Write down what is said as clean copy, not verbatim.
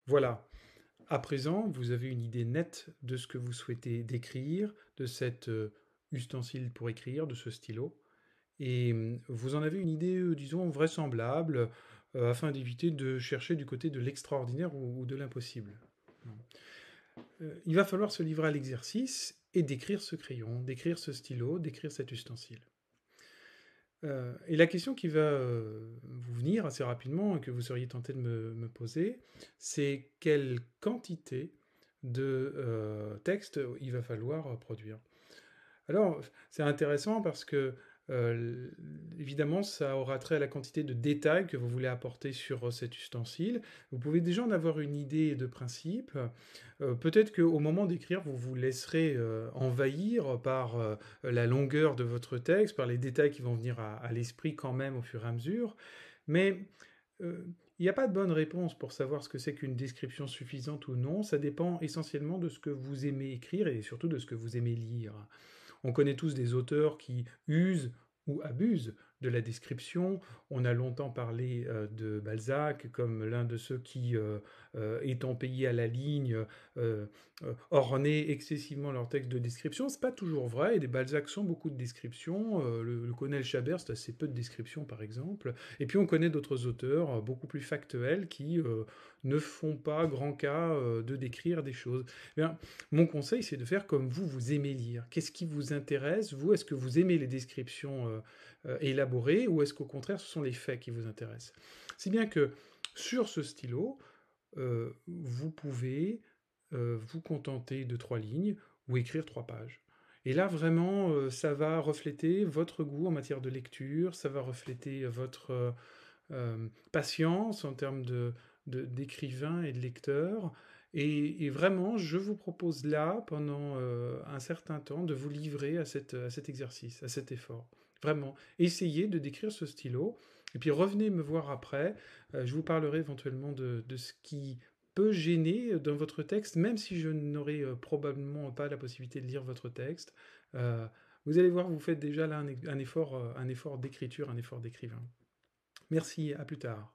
Voilà. À présent, vous avez une idée nette de ce que vous souhaitez décrire, de cet ustensile pour écrire, de ce stylo. Et vous en avez une idée, disons, vraisemblable, afin d'éviter de chercher du côté de l'extraordinaire ou de l'impossible. Il va falloir se livrer à l'exercice et décrire ce crayon, décrire ce stylo, décrire cet ustensile. Et la question qui va vous venir assez rapidement et que vous seriez tenté de me poser, c'est quelle quantité de texte il va falloir produire. Alors, c'est intéressant parce que, évidemment, ça aura trait à la quantité de détails que vous voulez apporter sur cet ustensile. Vous pouvez déjà en avoir une idée de principe. Peut-être qu'au moment d'écrire, vous vous laisserez envahir par la longueur de votre texte, par les détails qui vont venir à l'esprit quand même au fur et à mesure. Mais il n'y a pas de bonne réponse pour savoir ce que c'est qu'une description suffisante ou non. Ça dépend essentiellement de ce que vous aimez écrire et surtout de ce que vous aimez lire. On connaît tous des auteurs qui usent ou abusent de la description. On a longtemps parlé de Balzac comme l'un de ceux qui, étant payés à la ligne, euh, ornaient excessivement leurs textes de description. C'est pas toujours vrai, et des Balzac sont beaucoup de descriptions. Le colonel Chabert, c'est assez peu de descriptions, par exemple. Et puis on connaît d'autres auteurs beaucoup plus factuels qui ne font pas grand cas de décrire des choses. Eh bien, mon conseil, c'est de faire comme vous aimez lire. Qu'est-ce qui vous intéresse, vous? Est-ce que vous aimez les descriptions élaborées ou est-ce qu'au contraire, ce sont les faits qui vous intéressent? Si bien que sur ce stylo, vous pouvez vous contenter de 3 lignes ou écrire 3 pages. Et là, vraiment, ça va refléter votre goût en matière de lecture, ça va refléter votre patience en termes d'écrivain et de lecteur. Et vraiment, je vous propose là, pendant un certain temps, de vous livrer à cet exercice, à cet effort. Vraiment, essayez de décrire ce stylo, et puis revenez me voir après. Je vous parlerai éventuellement de ce qui peut gêner dans votre texte, même si je n'aurai probablement pas la possibilité de lire votre texte. Euh, vous allez voir, vous faites déjà là un effort d'écriture, un effort d'écrivain. Merci, à plus tard.